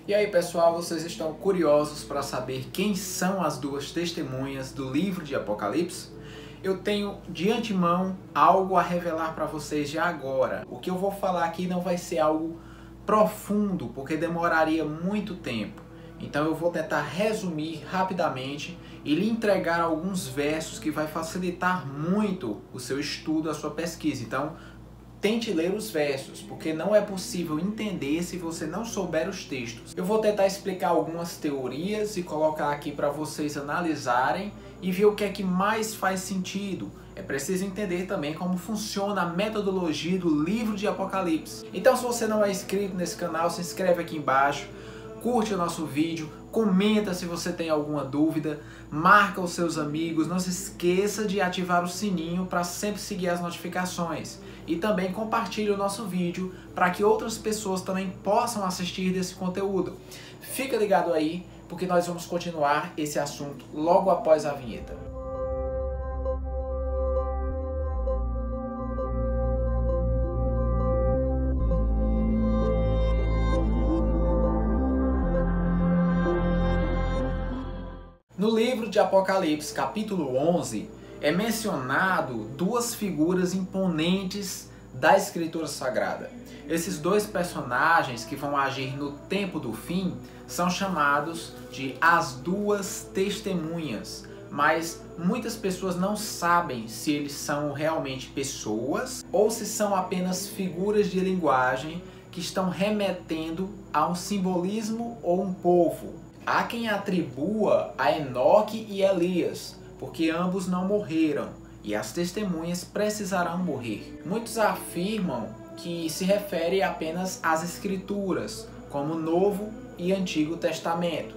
E aí pessoal, vocês estão curiosos para saber quem são as duas testemunhas do livro de Apocalipse? Eu tenho de antemão algo a revelar para vocês já agora. O que eu vou falar aqui não vai ser algo profundo, porque demoraria muito tempo. Então eu vou tentar resumir rapidamente e lhe entregar alguns versos que vai facilitar muito o seu estudo, a sua pesquisa. Então tente ler os versos, porque não é possível entender se você não souber os textos. Eu vou tentar explicar algumas teorias e colocar aqui para vocês analisarem e ver o que é que mais faz sentido. É preciso entender também como funciona a metodologia do livro de Apocalipse. Então, se você não é inscrito nesse canal, se inscreve aqui embaixo, curte o nosso vídeo, comenta se você tem alguma dúvida, marca os seus amigos, não se esqueça de ativar o sininho para sempre seguir as notificações. E também compartilhe o nosso vídeo para que outras pessoas também possam assistir desse conteúdo. Fica ligado aí, porque nós vamos continuar esse assunto logo após a vinheta. No livro de Apocalipse, capítulo 11, é mencionado duas figuras imponentes da Escritura Sagrada. Esses dois personagens que vão agir no tempo do fim são chamados de as duas testemunhas, mas muitas pessoas não sabem se eles são realmente pessoas ou se são apenas figuras de linguagem que estão remetendo a um simbolismo ou um povo. Há quem atribua a Enoque e Elias, porque ambos não morreram e as testemunhas precisarão morrer. Muitos afirmam que se refere apenas às Escrituras, como Novo e Antigo Testamento.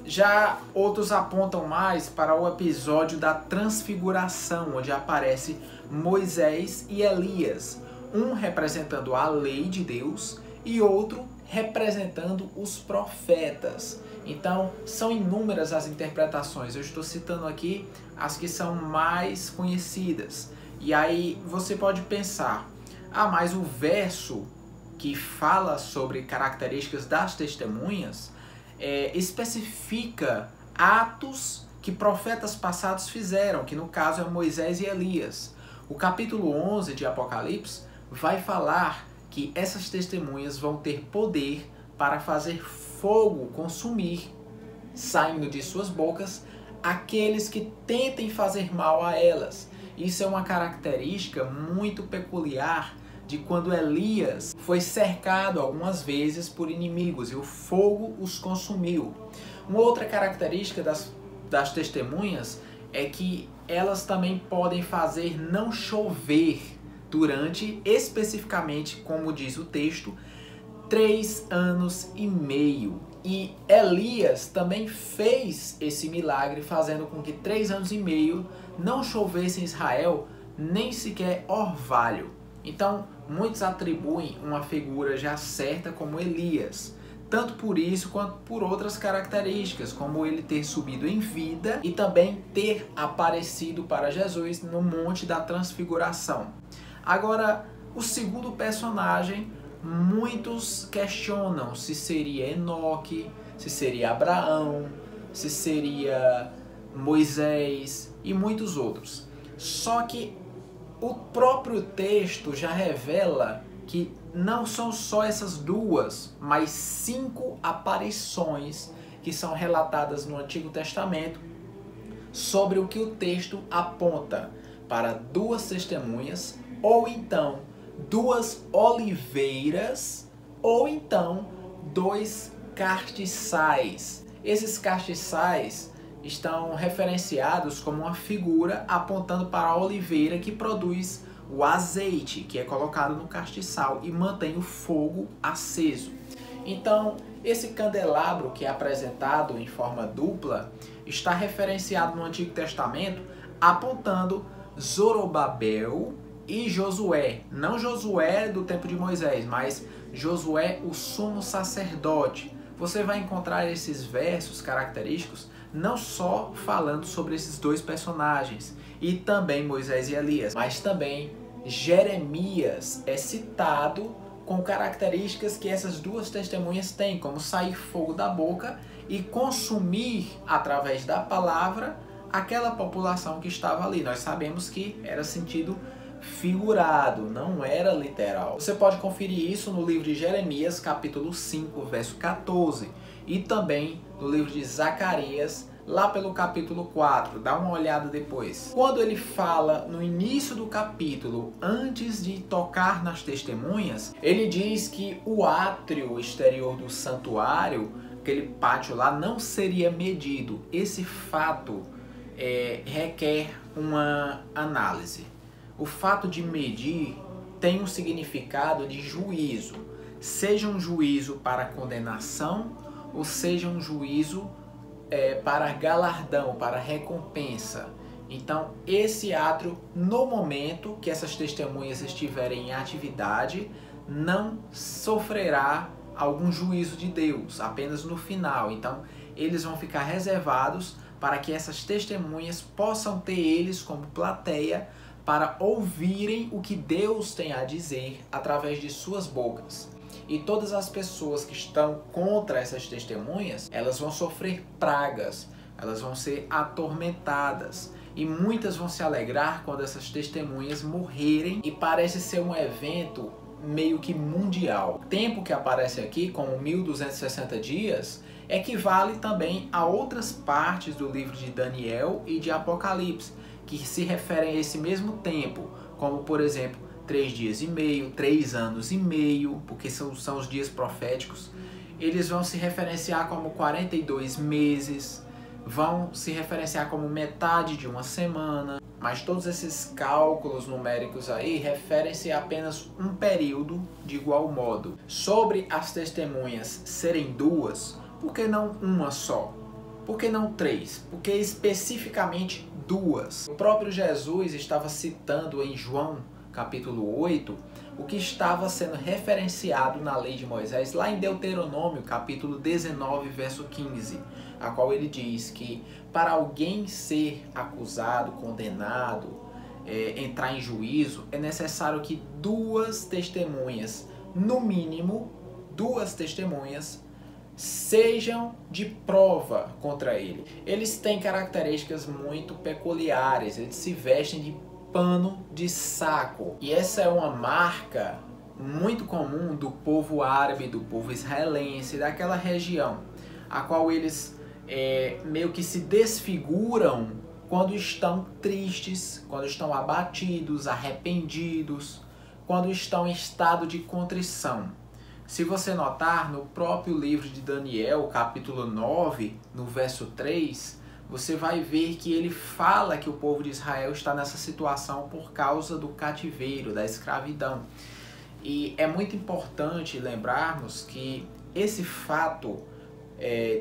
Já outros apontam mais para o episódio da Transfiguração, onde aparece Moisés e Elias, um representando a lei de Deus e outro representando os profetas. Então, são inúmeras as interpretações. Eu estou citando aqui as que são mais conhecidas. E aí você pode pensar, mas o verso que fala sobre características das testemunhas especifica atos que profetas passados fizeram, que no caso é Moisés e Elias. O capítulo 11 de Apocalipse vai falar que essas testemunhas vão ter poder para fazer fogo consumir, saindo de suas bocas, aqueles que tentem fazer mal a elas. Isso é uma característica muito peculiar de quando Elias foi cercado algumas vezes por inimigos e o fogo os consumiu. Uma outra característica das testemunhas é que elas também podem fazer não chover durante, especificamente, como diz o texto, 3 anos e meio. E Elias também fez esse milagre, fazendo com que 3 anos e meio não chovesse em Israel nem sequer orvalho. Então, muitos atribuem uma figura já certa como Elias, tanto por isso quanto por outras características, como ele ter subido em vida e também ter aparecido para Jesus no Monte da Transfiguração. Agora, o segundo personagem, muitos questionam se seria Enoque, se seria Abraão, se seria Moisés e muitos outros. Só que o próprio texto já revela que não são só essas duas, mas 5 aparições que são relatadas no Antigo Testamento sobre o que o texto aponta para duas testemunhas, ou então 2 oliveiras, ou então 2 castiçais. Esses castiçais estão referenciados como uma figura apontando para a oliveira que produz o azeite, que é colocado no castiçal e mantém o fogo aceso. Então, esse candelabro que é apresentado em forma dupla está referenciado no Antigo Testamento apontando Zorobabel e Josué, não Josué do tempo de Moisés, mas Josué, o sumo sacerdote. Você vai encontrar esses versos característicos não só falando sobre esses dois personagens, e também Moisés e Elias, mas também Jeremias é citado com características que essas duas testemunhas têm, como sair fogo da boca e consumir através da palavra aquela população que estava ali. Nós sabemos que era sentido figurado, não era literal. Você pode conferir isso no livro de Jeremias, capítulo 5, verso 14, e também no livro de Zacarias, lá pelo capítulo 4, dá uma olhada depois. Quando ele fala no início do capítulo, antes de tocar nas testemunhas, ele diz que o átrio exterior do santuário, aquele pátio lá, não seria medido. Esse fato requer uma análise. O fato de medir tem um significado de juízo, seja um juízo para condenação ou seja um juízo para galardão, para recompensa. Então, esse átrio, no momento que essas testemunhas estiverem em atividade, não sofrerá algum juízo de Deus, apenas no final. Então, eles vão ficar reservados para que essas testemunhas possam ter eles como plateia para ouvirem o que Deus tem a dizer através de suas bocas. E todas as pessoas que estão contra essas testemunhas, elas vão sofrer pragas, elas vão ser atormentadas. E muitas vão se alegrar quando essas testemunhas morrerem. E parece ser um evento meio que mundial. O tempo que aparece aqui, como 1260 dias, equivale também a outras partes do livro de Daniel e de Apocalipse, que se referem a esse mesmo tempo, como por exemplo, 3 dias e meio, 3 anos e meio, porque são os dias proféticos. Eles vão se referenciar como 42 meses, vão se referenciar como metade de uma semana, mas todos esses cálculos numéricos aí referem-se a apenas um período de igual modo. Sobre as testemunhas serem duas, por que não uma só? Por que não 3? Por que especificamente 2? O próprio Jesus estava citando em João, capítulo 8, o que estava sendo referenciado na lei de Moisés, lá em Deuteronômio, capítulo 19, verso 15, a qual ele diz que para alguém ser acusado, condenado, entrar em juízo, é necessário que 2 testemunhas, no mínimo 2 testemunhas, sejam de prova contra ele. Eles têm características muito peculiares, eles se vestem de pano de saco. E essa é uma marca muito comum do povo árabe, do povo israelense, daquela região, a qual eles meio que se desfiguram quando estão tristes, quando estão abatidos, arrependidos, quando estão em estado de contrição. Se você notar, no próprio livro de Daniel, capítulo 9, no verso 3, você vai ver que ele fala que o povo de Israel está nessa situação por causa do cativeiro, da escravidão. E é muito importante lembrarmos que esse fato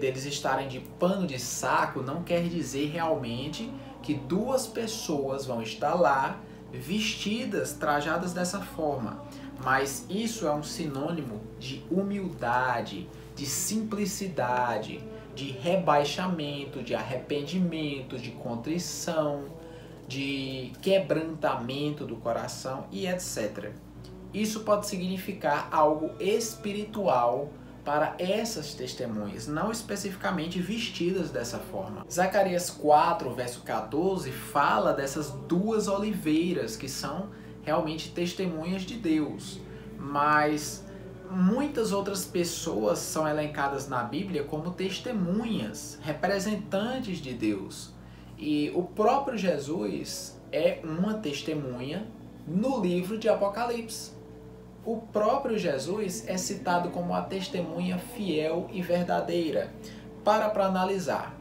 deles estarem de pano de saco não quer dizer realmente que 2 pessoas vão estar lá vestidas, trajadas dessa forma. Mas isso é um sinônimo de humildade, de simplicidade, de rebaixamento, de arrependimento, de contrição, de quebrantamento do coração e etc. Isso pode significar algo espiritual para essas testemunhas, não especificamente vestidas dessa forma. Zacarias 4, verso 14, fala dessas 2 oliveiras que são realmente testemunhas de Deus, mas muitas outras pessoas são elencadas na Bíblia como testemunhas, representantes de Deus. E o próprio Jesus é uma testemunha no livro de Apocalipse. O próprio Jesus é citado como a testemunha fiel e verdadeira. Para analisar,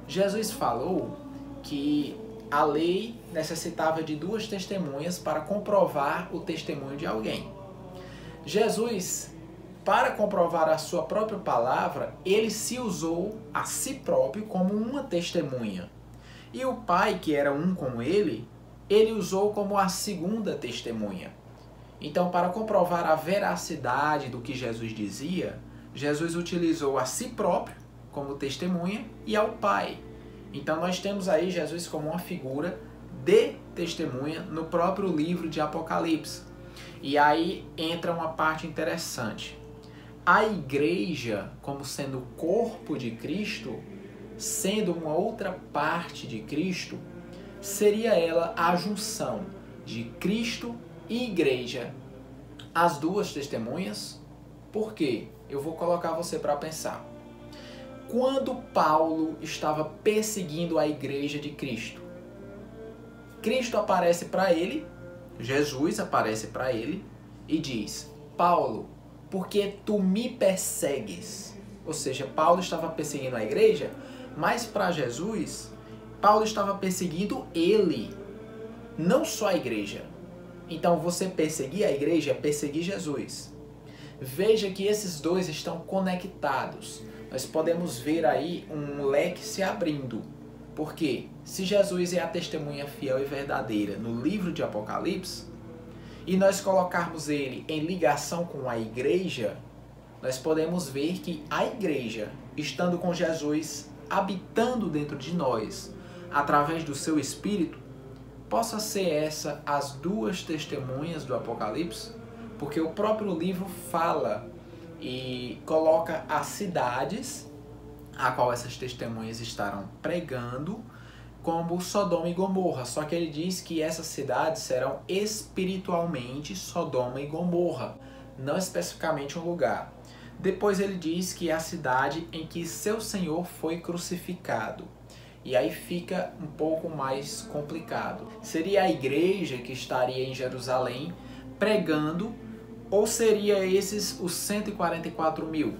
Jesus falou que a lei necessitava de 2 testemunhas para comprovar o testemunho de alguém. Jesus, para comprovar a sua própria palavra, ele se usou a si próprio como uma testemunha. E o Pai, que era um com ele usou como a segunda testemunha. Então, para comprovar a veracidade do que Jesus dizia, Jesus utilizou a si próprio como testemunha e ao Pai. Então, nós temos aí Jesus como uma figura de testemunha no próprio livro de Apocalipse. E aí entra uma parte interessante. A igreja, como sendo o corpo de Cristo, sendo uma outra parte de Cristo, seria ela a junção de Cristo e igreja, as duas testemunhas. Por quê? Eu vou colocar você para pensar. Quando Paulo estava perseguindo a igreja de Cristo, Cristo aparece para ele, Jesus aparece para ele e diz: Paulo, por que tu me persegues? Ou seja, Paulo estava perseguindo a igreja, mas para Jesus, Paulo estava perseguindo ele, não só a igreja. Então você perseguir a igreja é perseguir Jesus. Veja que esses dois estão conectados. Nós podemos ver aí um leque se abrindo. Porque se Jesus é a testemunha fiel e verdadeira no livro de Apocalipse, e nós colocarmos ele em ligação com a igreja, nós podemos ver que a igreja, estando com Jesus habitando dentro de nós, através do seu Espírito, possa ser essa as duas testemunhas do Apocalipse, porque o próprio livro fala e coloca as cidades a qual essas testemunhas estarão pregando como Sodoma e Gomorra. Só que ele diz que essas cidades serão espiritualmente Sodoma e Gomorra, não especificamente um lugar. Depois ele diz que é a cidade em que seu Senhor foi crucificado. E aí fica um pouco mais complicado. Seria a igreja que estaria em Jerusalém pregando, ou seria esses os 144 mil?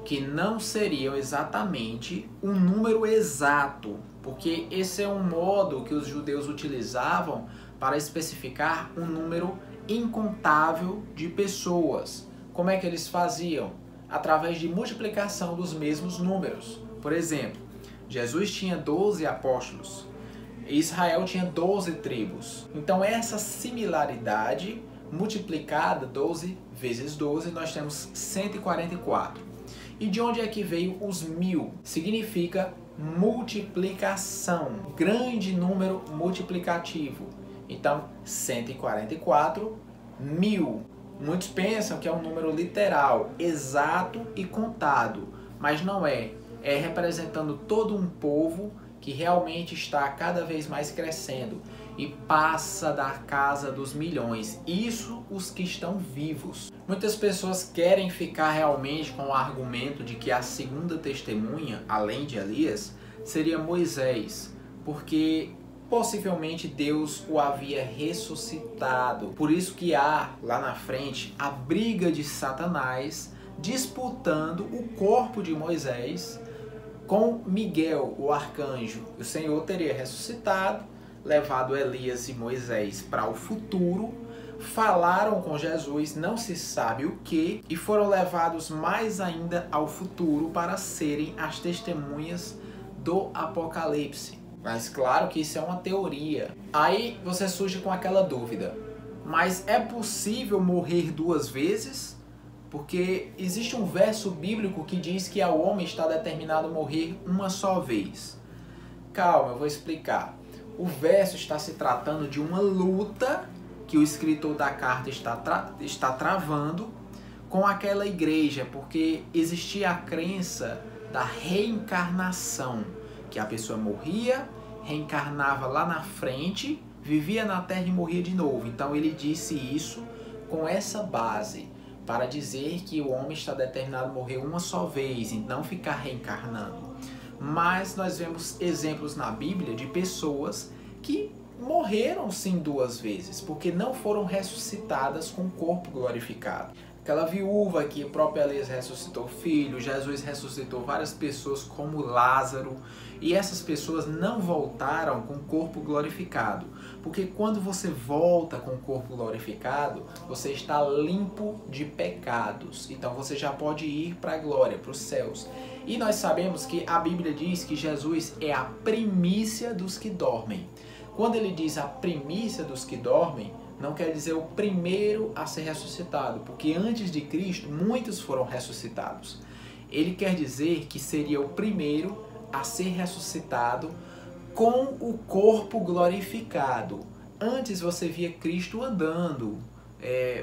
Que não seriam exatamente um número exato, porque esse é um modo que os judeus utilizavam para especificar um número incontável de pessoas. Como é que eles faziam? Através de multiplicação dos mesmos números. Por exemplo, Jesus tinha 12 apóstolos, Israel tinha 12 tribos. Então essa similaridade multiplicada, 12 vezes 12, nós temos 144. E de onde é que veio os 1000? Significa multiplicação, grande número multiplicativo. Então, 144 mil. Muitos pensam que é um número literal, exato e contado, mas não é. É representando todo um povo que realmente está cada vez mais crescendo e passa da casa dos milhões. Isso os que estão vivos. Muitas pessoas querem ficar realmente com o argumento de que a segunda testemunha, além de Elias, seria Moisés, porque possivelmente Deus o havia ressuscitado. Por isso que há lá na frente a briga de Satanás disputando o corpo de Moisés com Miguel, o arcanjo. O Senhor teria ressuscitado, levado Elias e Moisés para o futuro, falaram com Jesus, não se sabe o que, e foram levados mais ainda ao futuro para serem as testemunhas do Apocalipse. Mas claro que isso é uma teoria. Aí você surge com aquela dúvida: mas é possível morrer duas vezes? Porque existe um verso bíblico que diz que ao homem está determinado morrer uma só vez. Calma, eu vou explicar. O verso está se tratando de uma luta que o escritor da carta está travando com aquela igreja, porque existia a crença da reencarnação, que a pessoa morria, reencarnava lá na frente, vivia na terra e morria de novo. Então ele disse isso com essa base, para dizer que o homem está determinado a morrer uma só vez e não ficar reencarnando. Mas nós vemos exemplos na Bíblia de pessoas que morreram sim duas vezes, porque não foram ressuscitadas com o corpo glorificado. Aquela viúva que o próprio Elias ressuscitou o filho, Jesus ressuscitou várias pessoas como Lázaro, e essas pessoas não voltaram com o corpo glorificado, porque quando você volta com o corpo glorificado, você está limpo de pecados, então você já pode ir para a glória, para os céus. E nós sabemos que a Bíblia diz que Jesus é a primícia dos que dormem. Quando ele diz a primícia dos que dormem, não quer dizer o primeiro a ser ressuscitado, porque antes de Cristo muitos foram ressuscitados. Ele quer dizer que seria o primeiro a ser ressuscitado com o corpo glorificado. Antes você via Cristo andando,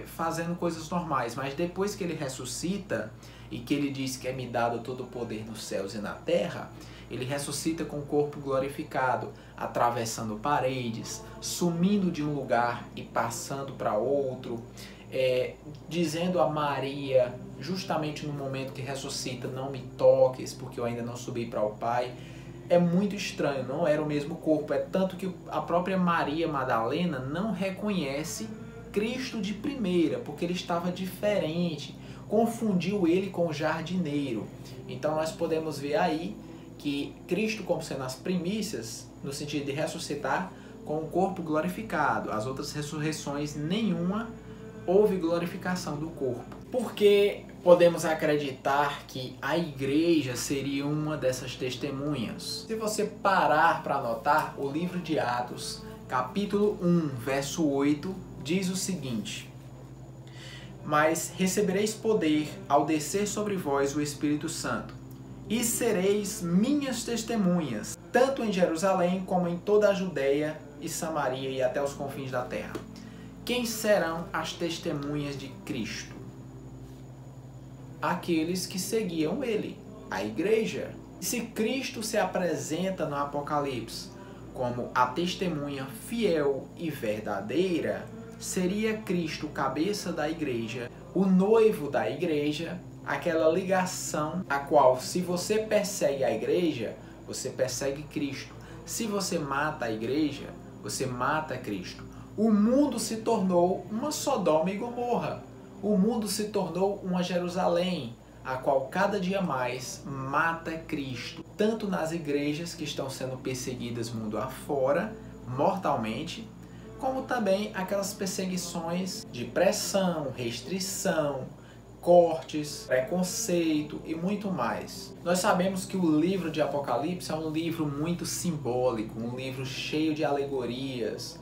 fazendo coisas normais, mas depois que ele ressuscita e que ele diz que é me dado todo o poder nos céus e na terra, ele ressuscita com o corpo glorificado, atravessando paredes, sumindo de um lugar e passando para outro, dizendo a Maria, justamente no momento que ressuscita, não me toques, porque eu ainda não subi para o Pai. É muito estranho, não era o mesmo corpo, é tanto que a própria Maria Madalena não reconhece Cristo de primeira, porque ele estava diferente, confundiu ele com o jardineiro. Então nós podemos ver aí que Cristo, como sendo as primícias, no sentido de ressuscitar, com o corpo glorificado. As outras ressurreições, nenhuma houve glorificação do corpo. Porque podemos acreditar que a igreja seria uma dessas testemunhas. Se você parar para anotar, o livro de Atos, capítulo 1, verso 8, diz o seguinte: mas recebereis poder ao descer sobre vós o Espírito Santo, e sereis minhas testemunhas, tanto em Jerusalém como em toda a Judeia e Samaria e até os confins da terra. Quem serão as testemunhas de Cristo? Aqueles que seguiam ele, a igreja. Se Cristo se apresenta no Apocalipse como a testemunha fiel e verdadeira, seria Cristo cabeça da igreja, o noivo da igreja, aquela ligação a qual, se você persegue a igreja, você persegue Cristo. Se você mata a igreja, você mata Cristo. O mundo se tornou uma Sodoma e Gomorra. O mundo se tornou uma Jerusalém, a qual cada dia mais mata Cristo. Tanto nas igrejas que estão sendo perseguidas mundo afora, mortalmente, como também aquelas perseguições de pressão, restrição, cortes, preconceito e muito mais. Nós sabemos que o livro de Apocalipse é um livro muito simbólico, um livro cheio de alegorias,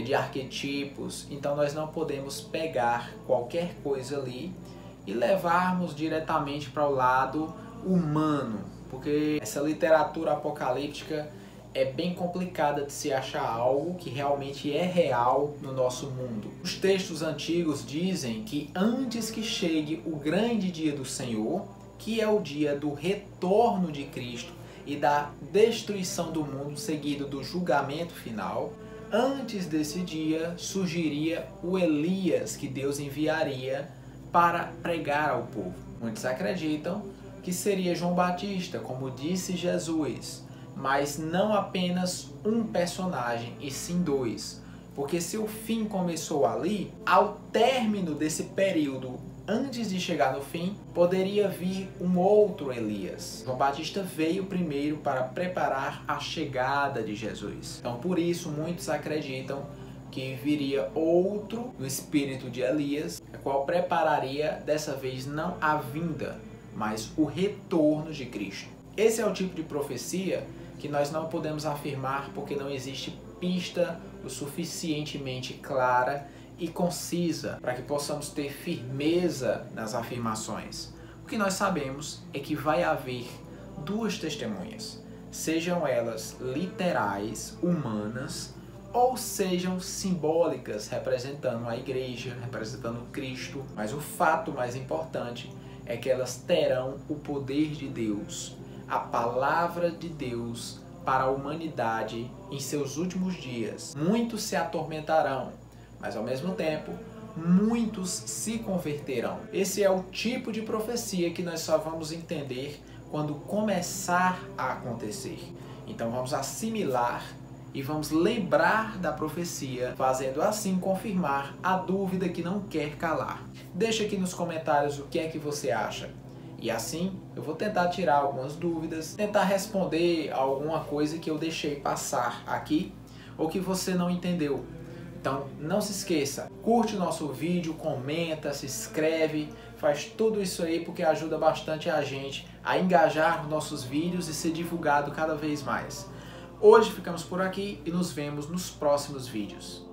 de arquetipos. Então nós não podemos pegar qualquer coisa ali e levarmos diretamente para o lado humano, porque essa literatura apocalíptica é bem complicada de se achar algo que realmente é real no nosso mundo. Os textos antigos dizem que antes que chegue o grande dia do Senhor, que é o dia do retorno de Cristo e da destruição do mundo, seguido do julgamento final, antes desse dia surgiria o Elias que Deus enviaria para pregar ao povo. Muitos acreditam que seria João Batista, como disse Jesus, mas não apenas um personagem, e sim dois. Porque se o fim começou ali, ao término desse período, antes de chegar no fim, poderia vir um outro Elias. João Batista veio primeiro para preparar a chegada de Jesus. Então, por isso, muitos acreditam que viria outro no espírito de Elias, a qual prepararia, dessa vez, não a vinda, mas o retorno de Cristo. Esse é o tipo de profecia que nós não podemos afirmar porque não existe pista o suficientemente clara e concisa para que possamos ter firmeza nas afirmações. O que nós sabemos é que vai haver duas testemunhas, sejam elas literais, humanas, ou sejam simbólicas, representando a igreja, representando Cristo. Mas o fato mais importante é que elas terão o poder de Deus, a palavra de Deus para a humanidade em seus últimos dias. Muitos se atormentarão, mas ao mesmo tempo, muitos se converterão. Esse é o tipo de profecia que nós só vamos entender quando começar a acontecer. Então vamos assimilar e vamos lembrar da profecia, fazendo assim confirmar a dúvida que não quer calar. Deixa aqui nos comentários o que é que você acha. E assim eu vou tentar tirar algumas dúvidas, tentar responder alguma coisa que eu deixei passar aqui ou que você não entendeu. Então não se esqueça, curte o nosso vídeo, comenta, se inscreve, faz tudo isso aí porque ajuda bastante a gente a engajar nos nossos vídeos e ser divulgado cada vez mais. Hoje ficamos por aqui e nos vemos nos próximos vídeos.